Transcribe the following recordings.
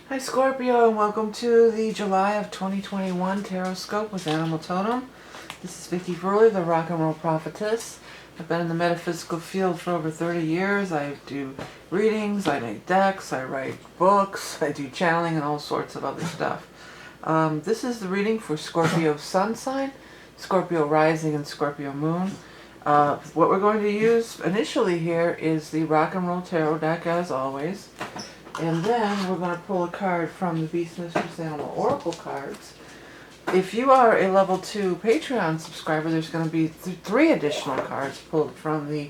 Hi Scorpio, and welcome to the July of 2021 Tarot Scope with Animal Totem. This is Vickieverlie, the rock and roll prophetess. I've been in the metaphysical field for over 30 years. I do readings, I make decks, I write books, I do channeling and all sorts of other stuff. This is the reading for Scorpio Sun sign, Scorpio Rising, and Scorpio Moon. What we're going to use initially here is the Rock and Roll Tarot deck, as always. And then we're going to pull a card from the Beast Mistress Animal Oracle cards. If you are a level 2 Patreon subscriber, there's going to be 3 additional cards pulled from the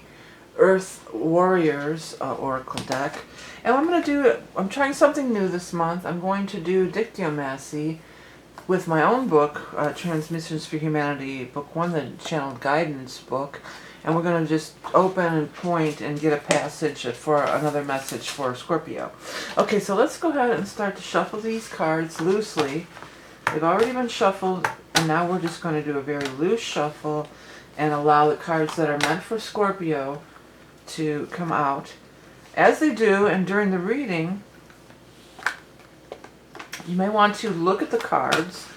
Earth Warriors Oracle deck. And I'm trying something new this month. I'm going to do Dictiomancy with my own book, Transmissions for Humanity, Book 1, the Channeled Guidance book. And we're going to just open and point and get a passage for another message for Scorpio. Okay, so let's go ahead and start to shuffle these cards loosely. They've already been shuffled, and now we're just going to do a very loose shuffle and allow the cards that are meant for Scorpio to come out. As they do, and during the reading, you may want to look at the cards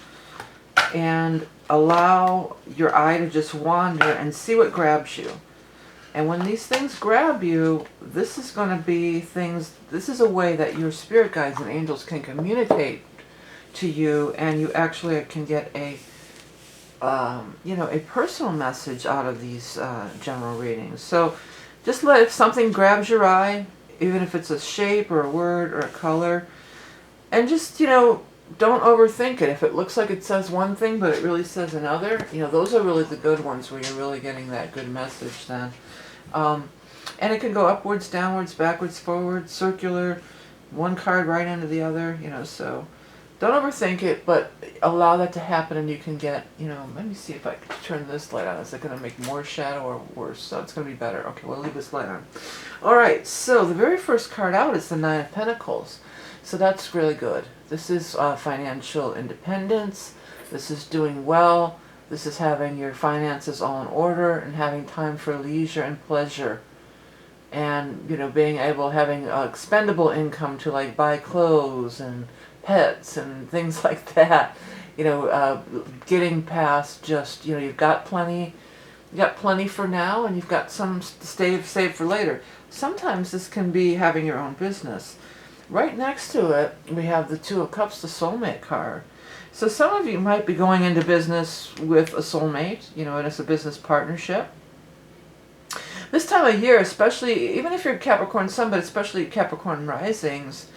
and allow your eye to just wander and see what grabs you. And when these things grab you, this is going to be things, this is a way that your spirit guides and angels can communicate to you, and you actually can get a a personal message out of these general readings. So just if something grabs your eye, even if it's a shape or a word or a color, and just, don't overthink it. If it looks like it says one thing but it really says another, those are really the good ones where you're really getting that good message then. And it can go upwards, downwards, backwards, forwards, circular, one card right into the other, so don't overthink it, but allow that to happen, and you can get, let me see if I can turn this light on. Is it going to make more shadow or worse? So it's going to be better. Okay, we'll leave this light on. Alright, so the very first card out is the Nine of Pentacles. So that's really good. This is financial independence. This is doing well. This is having your finances all in order and having time for leisure and pleasure. And, being able, having expendable income to like buy clothes and pets and things like that. Getting past just, you've got plenty for now, and you've got some saved for later. Sometimes this can be having your own business. Right next to it, we have the Two of Cups, the soulmate card. So some of you might be going into business with a soulmate, and it's a business partnership. This time of year, especially, even if you're Capricorn Sun, but especially Capricorn Risings,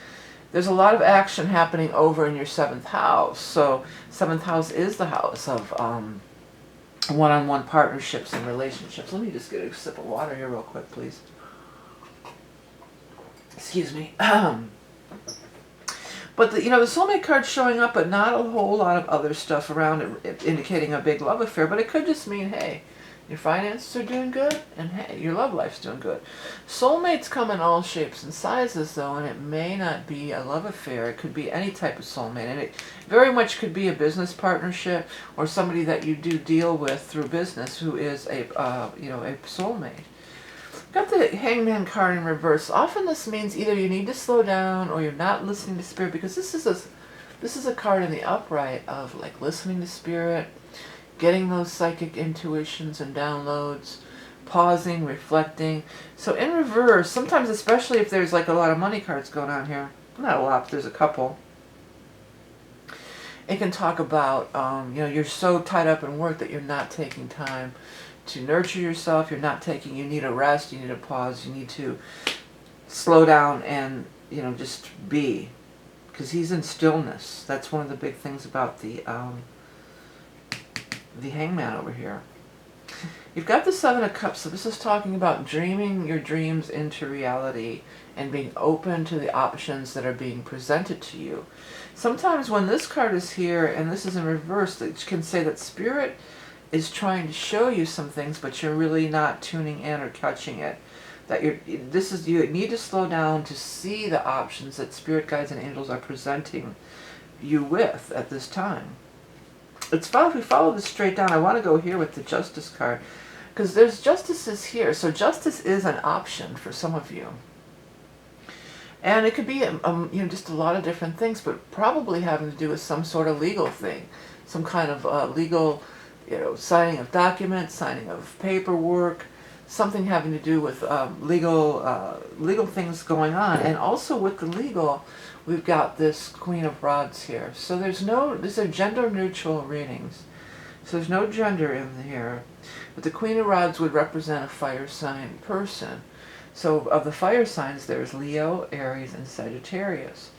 there's a lot of action happening over in your 7th house. So 7th house is the house of one-on-one partnerships and relationships. Let me just get a sip of water here real quick, please. Excuse me. But the soulmate card's showing up, but not a whole lot of other stuff around it indicating a big love affair. But it could just mean, hey, your finances are doing good, and hey, your love life's doing good. Soulmates come in all shapes and sizes, though, and it may not be a love affair. It could be any type of soulmate, and it very much could be a business partnership or somebody that you do deal with through business who is a a soulmate. Got the Hangman card in reverse. Often this means either you need to slow down or you're not listening to spirit, because this is a card in the upright of like listening to spirit, getting those psychic intuitions and downloads, pausing, reflecting. So in reverse, sometimes, especially if there's like a lot of money cards going on here, not a lot, but there's a couple, it can talk about you're so tied up in work that you're not taking time to nurture yourself. You need a rest, you need a pause, you need to slow down and, just be. Because he's in stillness. That's one of the big things about the Hangman over here. You've got the Seven of Cups, so this is talking about dreaming your dreams into reality and being open to the options that are being presented to you. Sometimes when this card is here and this is in reverse, it can say that spirit is trying to show you some things, but you're really not tuning in or catching it. That you need to slow down to see the options that spirit guides and angels are presenting you with at this time. If we follow this straight down, I want to go here with the Justice card, because there's justices here. So justice is an option for some of you. And it could be, just a lot of different things, but probably having to do with some sort of legal thing, some kind of legal, signing of documents, signing of paperwork, something having to do with legal things going on. And also with the legal, we've got this Queen of Rods here. So these are gender neutral readings. So there's no gender in here. But the Queen of Rods would represent a fire sign person. So of the fire signs, there's Leo, Aries, and Sagittarius.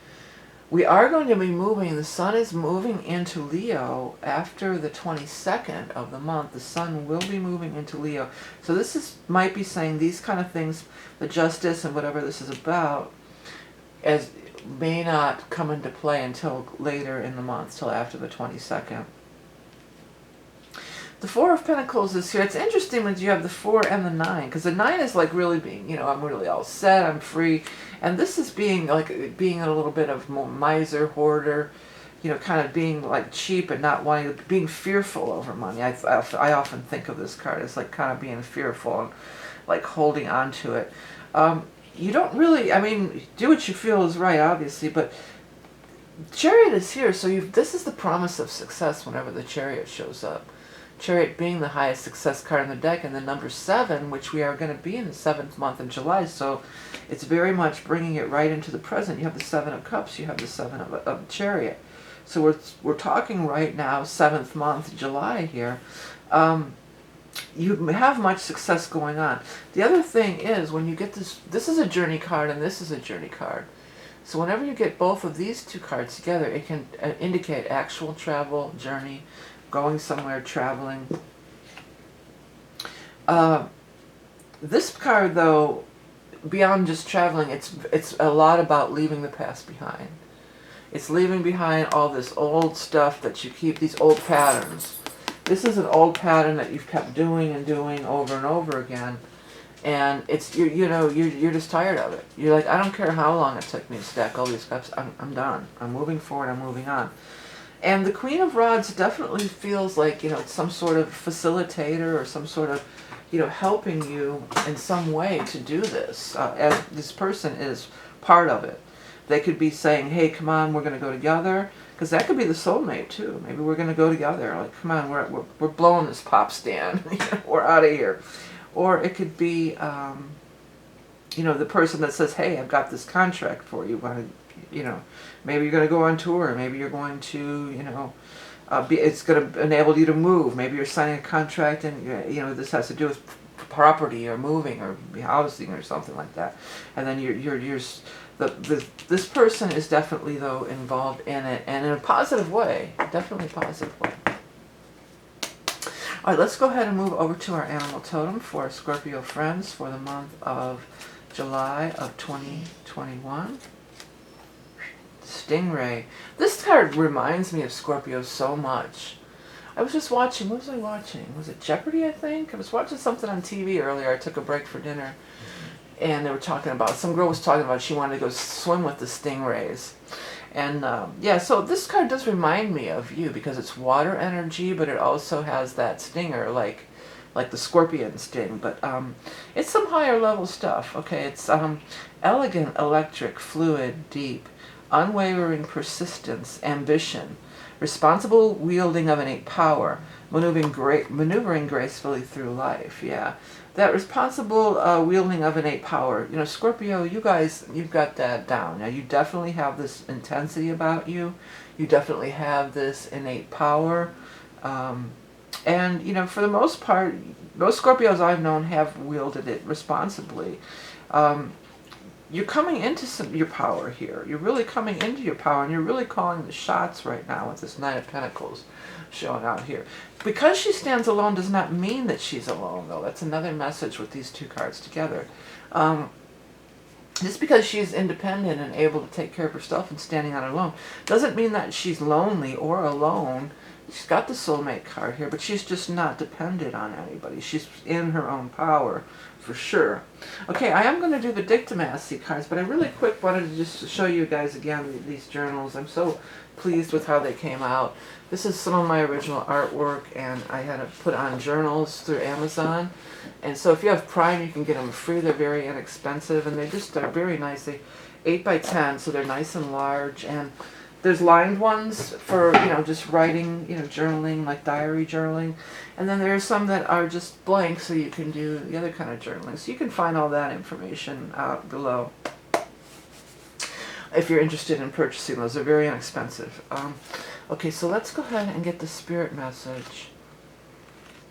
We are going to be moving, the sun is moving into Leo after the 22nd of the month. The sun will be moving into Leo. So might be saying these kind of things, the justice and whatever this is about, may not come into play until later in the month, till after the 22nd. The Four of Pentacles is here. It's interesting when you have the 4 and the 9, because the 9 is like really being, I'm really all set, I'm free. And this is being a little bit of miser, hoarder, kind of being like cheap and not wanting to, being fearful over money. I often think of this card as like kind of being fearful and like holding on to it. You don't really, do what you feel is right, obviously, but Chariot is here, so this is the promise of success whenever the Chariot shows up. Chariot being the highest success card in the deck, and the number 7, which we are going to be in the 7th month in July, so it's very much bringing it right into the present. You have the 7 of Cups, you have the 7 of Chariot. So we're talking right now, 7th month, July here. You have much success going on. The other thing is, when you get this is a journey card and this is a journey card. So whenever you get both of these two cards together, it can indicate actual travel, journey, going somewhere, traveling. This card, though, beyond just traveling, it's a lot about leaving the past behind. It's leaving behind all this old stuff that you keep, these old patterns. This is an old pattern that you've kept doing and doing over and over again. And you're just tired of it. You're like, I don't care how long it took me to stack all these cups. I'm done. I'm moving forward. I'm moving on. And the Queen of Rods definitely feels like, some sort of facilitator or some sort of, helping you in some way to do this. As this person is part of it. They could be saying, hey, come on, we're going to go together. Because that could be the soulmate, too. Maybe we're going to go together. Like, come on, we're blowing this pop stand. We're out of here. Or it could be, the person that says, hey, I've got this contract for you. Maybe you're going to go on tour. Maybe you're going to, it's going to enable you to move. Maybe you're signing a contract and, this has to do with property or moving or housing or something like that. And then this person is definitely, though, involved in it, and in a positive way. Definitely a positive way. All right, let's go ahead and move over to our animal totem for Scorpio friends for the month of July of 2021. Stingray. This card reminds me of Scorpio so much. I was just watching, what was I watching? Was it Jeopardy, I think? I was watching something on TV earlier. I took a break for dinner. And they were talking about, some girl was talking about she wanted to go swim with the stingrays. And so this card does remind me of you because it's water energy, but it also has that stinger like the scorpion sting. But it's some higher level stuff. Okay, it's elegant, electric, fluid, deep, unwavering persistence, ambition, responsible wielding of innate power, maneuvering gracefully through life. Yeah. That responsible wielding of innate power. Scorpio, you guys, you've got that down. Now, you definitely have this intensity about you. You definitely have this innate power. And, for the most part, most Scorpios I've known have wielded it responsibly. You're coming into your power here. You're really coming into your power, and you're really calling the shots right now with this Knight of Pentacles showing out here. Because she stands alone does not mean that she's alone, though. That's another message with these two cards together. Just because she's independent and able to take care of herself and standing on her own doesn't mean that she's lonely or alone. She's got the soulmate card here, but she's just not dependent on anybody. She's in her own power, for sure. Okay, I am going to do the Dictomassy cards, but I really quick wanted to just show you guys again these journals. I'm so pleased with how they came out. This is some of my original artwork, and I had to put on journals through Amazon. And so if you have Prime, you can get them free. They're very inexpensive, and they're very nice. 8 by 10, so they're nice and large. And there's lined ones for, just writing, journaling, like diary journaling. And then there's some that are just blank, so you can do the other kind of journaling. So you can find all that information out below if you're interested in purchasing those. They're very inexpensive. Okay, so let's go ahead and get the spirit message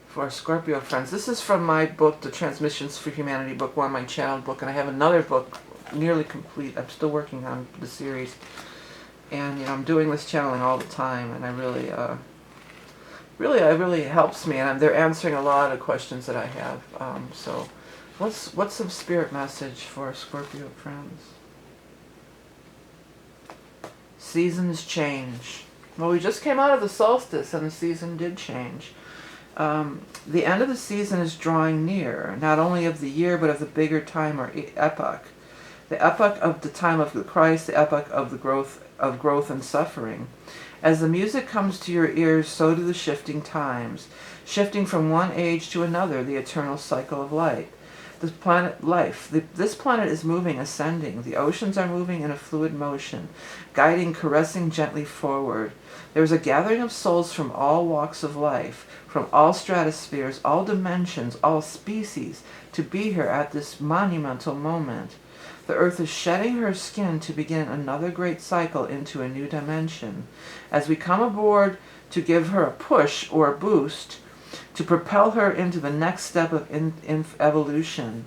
for our Scorpio friends. This is from my book, The Transmissions for Humanity, book 1, my channeled book. And I have another book nearly complete. I'm still working on the series. And I'm doing this channeling all the time, and I really, really helps me, and they're answering a lot of questions that I have. So, what's some spirit message for Scorpio friends? Seasons change. Well, we just came out of the solstice, and the season did change. The end of the season is drawing near, not only of the year, but of the bigger time or epoch. The epoch of the time of the Christ, the epoch of the growth and suffering. As the music comes to your ears, so do the shifting times, shifting from one age to another, the eternal cycle of light. This planet is moving, ascending. The oceans are moving in a fluid motion, guiding, caressing gently forward. There is a gathering of souls from all walks of life, from all stratospheres, all dimensions, all species, to be here at this monumental moment. The earth is shedding her skin to begin another great cycle into a new dimension. As we come aboard to give her a push or a boost, to propel her into the next step of evolution.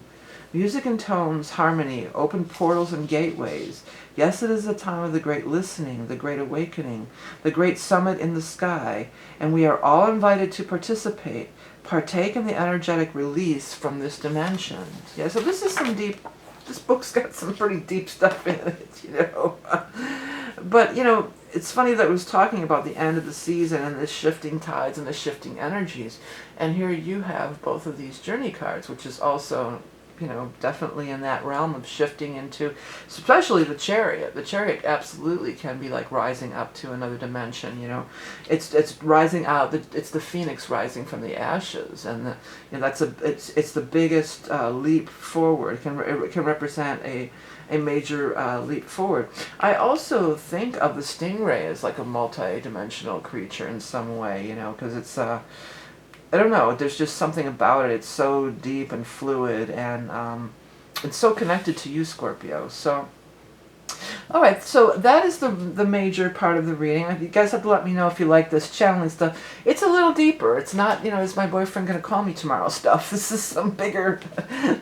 Music and tones, harmony, open portals and gateways. Yes, it is the time of the great listening, the great awakening, the great summit in the sky, and we are all invited to participate, partake in the energetic release from this dimension. Yeah, so this is some deep. This book's got some pretty deep stuff in it, But, it's funny that it was talking about the end of the season and the shifting tides and the shifting energies. And here you have both of these journey cards, which is also, definitely in that realm of shifting into, especially the Chariot. The Chariot absolutely can be like rising up to another dimension, It's rising out, it's the phoenix rising from the ashes. And it's the biggest leap forward. It can represent a major leap forward. I also think of the stingray as like a multi-dimensional creature in some way, because it's I don't know, there's just something about it. It's so deep and fluid, and it's so connected to you, Scorpio. So, alright, so that is the major part of the reading. You guys have to let me know if you like this channeling stuff. It's a little deeper. It's not, is my boyfriend going to call me tomorrow stuff. This is some bigger,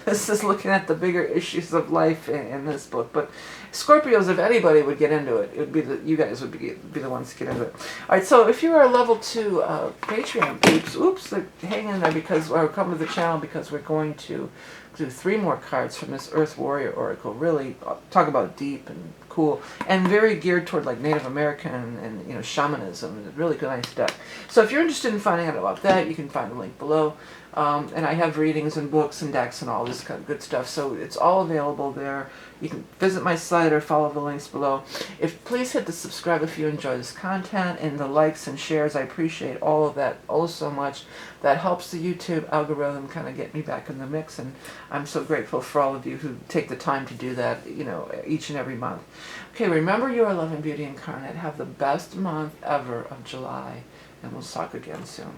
this is looking at the bigger issues of life in this book. But Scorpios, if anybody would get into it, it would be you guys would be the ones to get into it. Alright, so if you are a level 2 Patreon peeps, they're hanging in there or come to the channel because we're going to do 3 more cards from this Earth Warrior Oracle. Really talk about deep and cool, and very geared toward like Native American and shamanism. It's really good, nice deck. So if you're interested in finding out about that, you can find the link below. And I have readings and books and decks and all this kind of good stuff. So it's all available there. You can visit my site or follow the links below. Please hit the subscribe if you enjoy this content, and the likes and shares. I appreciate all of that so much. That helps the YouTube algorithm kind of get me back in the mix, and I'm so grateful for all of you who take the time to do that, each and every month. Okay, remember, you are love and beauty incarnate. Have the best month ever of July, and we'll talk again soon.